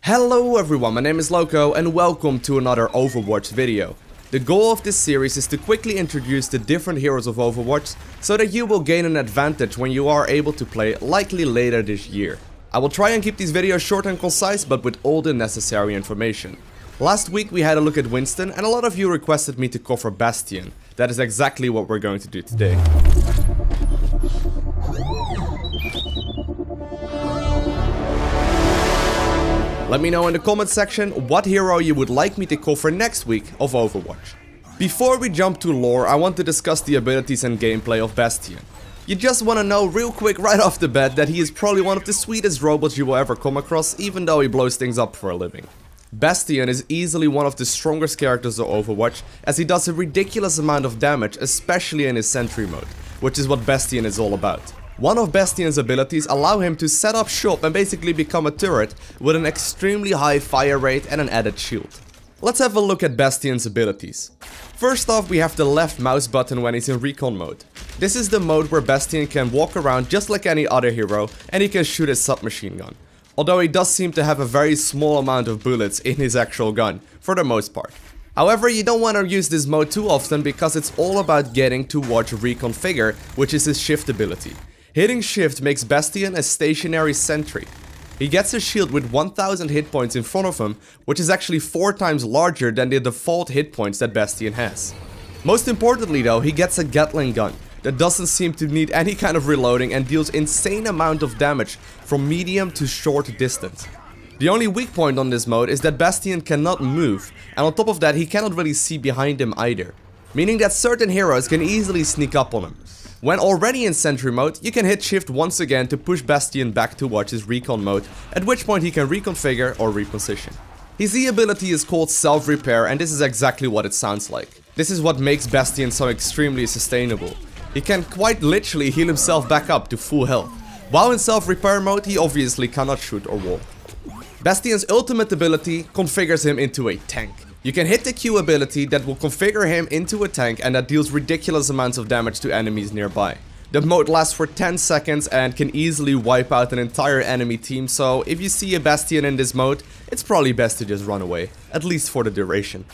Hello everyone, my name is Lowko and welcome to another Overwatch video. The goal of this series is to quickly introduce the different heroes of Overwatch so that you will gain an advantage when you are able to play likely later this year. I will try and keep these videos short and concise but with all the necessary information. Last week we had a look at Winston and a lot of you requested me to cover Bastion. That is exactly what we're going to do today. Let me know in the comment section what hero you would like me to cover next week of Overwatch. Before we jump to lore, I want to discuss the abilities and gameplay of Bastion. You just want to know real quick right off the bat that he is probably one of the sweetest robots you will ever come across, even though he blows things up for a living. Bastion is easily one of the strongest characters of Overwatch, as he does a ridiculous amount of damage, especially in his sentry mode, which is what Bastion is all about. One of Bastion's abilities allow him to set up shop and basically become a turret with an extremely high fire rate and an added shield. Let's have a look at Bastion's abilities. First off, we have the left mouse button when he's in Recon mode. This is the mode where Bastion can walk around just like any other hero and he can shoot his submachine gun. Although he does seem to have a very small amount of bullets in his actual gun, for the most part. However, you don't want to use this mode too often because it's all about getting towards Reconfigure, which is his shift ability. Hitting shift makes Bastion a stationary sentry. He gets a shield with 1000 hit points in front of him, which is actually 4 times larger than the default hit points that Bastion has. Most importantly though, he gets a gatling gun that doesn't seem to need any kind of reloading and deals insane amount of damage from medium to short distance. The only weak point on this mode is that Bastion cannot move, and on top of that he cannot really see behind him either, meaning that certain heroes can easily sneak up on him. When already in sentry mode, you can hit shift once again to push Bastion back towards his recon mode, at which point he can reconfigure or reposition. His E ability is called self-repair and this is exactly what it sounds like. This is what makes Bastion so extremely sustainable. He can quite literally heal himself back up to full health. While in self-repair mode, he obviously cannot shoot or walk. Bastion's ultimate ability configures him into a tank. You can hit the Q ability that will configure him into a tank and that deals ridiculous amounts of damage to enemies nearby. The mode lasts for 10 seconds and can easily wipe out an entire enemy team, so if you see a Bastion in this mode, it's probably best to just run away, at least for the duration.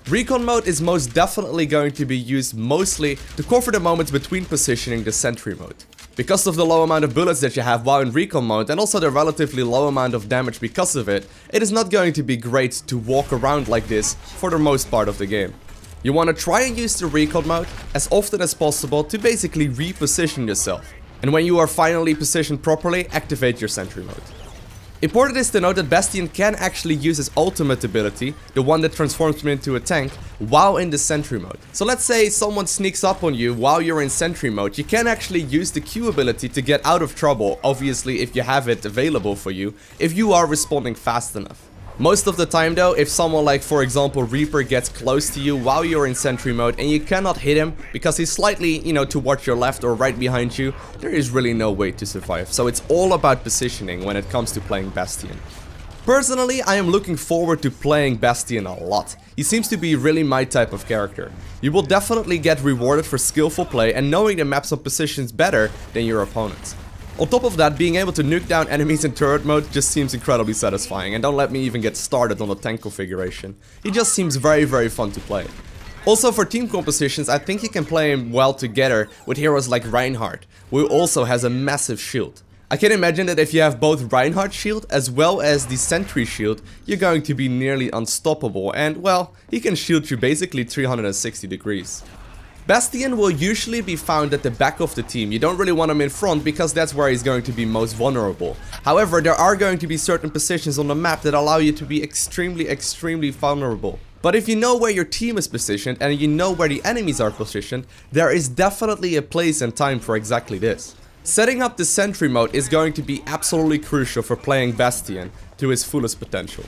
Recon mode is most definitely going to be used mostly to cover the moments between positioning the sentry mode. Because of the low amount of bullets that you have while in Recon mode and also the relatively low amount of damage because of it, it is not going to be great to walk around like this for the most part of the game. You want to try and use the Recon mode as often as possible to basically reposition yourself. And when you are finally positioned properly, activate your sentry mode. Important is to note that Bastion can actually use his ultimate ability, the one that transforms him into a tank, while in the sentry mode. So let's say someone sneaks up on you while you're in sentry mode, you can actually use the Q ability to get out of trouble, obviously if you have it available for you, if you are responding fast enough. Most of the time though, if someone like for example Reaper gets close to you while you're in sentry mode and you cannot hit him because he's slightly, towards your left or right behind you, there is really no way to survive. So it's all about positioning when it comes to playing Bastion. Personally, I am looking forward to playing Bastion a lot. He seems to be really my type of character. You will definitely get rewarded for skillful play and knowing the maps and positions better than your opponents. On top of that, being able to nuke down enemies in turret mode just seems incredibly satisfying, and don't let me even get started on the tank configuration. He just seems very fun to play. Also for team compositions, I think you can play him well together with heroes like Reinhardt, who also has a massive shield. I can imagine that if you have both Reinhardt's shield as well as the sentry shield, you're going to be nearly unstoppable and, well, he can shield you basically 360 degrees. Bastion will usually be found at the back of the team. You don't really want him in front because that's where he's going to be most vulnerable. However, there are going to be certain positions on the map that allow you to be extremely vulnerable. But if you know where your team is positioned and you know where the enemies are positioned, there is definitely a place and time for exactly this. Setting up the sentry mode is going to be absolutely crucial for playing Bastion to his fullest potential.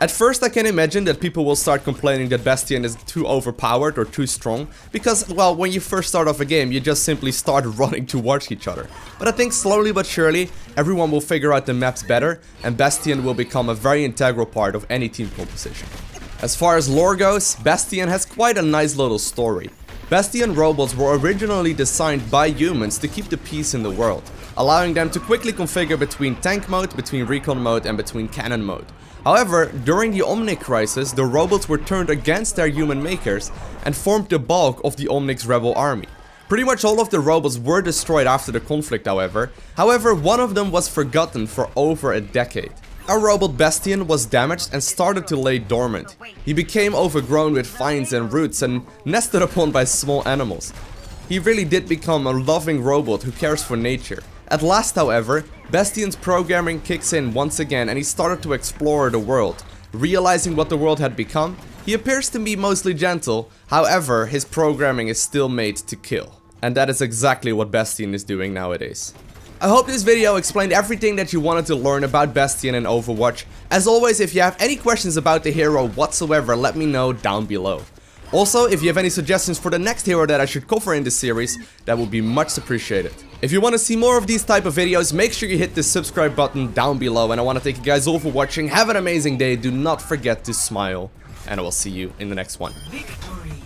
At first I can imagine that people will start complaining that Bastion is too overpowered or too strong because, well, when you first start off a game you just simply start running towards each other. But I think slowly but surely everyone will figure out the maps better and Bastion will become a very integral part of any team composition. As far as lore goes, Bastion has quite a nice little story. Bastion robots were originally designed by humans to keep the peace in the world, allowing them to quickly configure between tank mode, between recon mode and between cannon mode. However, during the Omnic crisis, the robots were turned against their human makers and formed the bulk of the Omnic's rebel army. Pretty much all of the robots were destroyed after the conflict, however. However, one of them was forgotten for over a decade. Our robot Bastion was damaged and started to lay dormant. He became overgrown with vines and roots and nested upon by small animals. He really did become a loving robot who cares for nature. At last, however, Bastion's programming kicks in once again and he started to explore the world. Realizing what the world had become, he appears to be mostly gentle, however, his programming is still made to kill. And that is exactly what Bastion is doing nowadays. I hope this video explained everything that you wanted to learn about Bastion in Overwatch. As always, if you have any questions about the hero whatsoever, let me know down below. Also, if you have any suggestions for the next hero that I should cover in this series, that would be much appreciated. If you want to see more of these type of videos, make sure you hit the subscribe button down below. And I want to thank you guys all for watching. Have an amazing day. Do not forget to smile. And I will see you in the next one. Victory.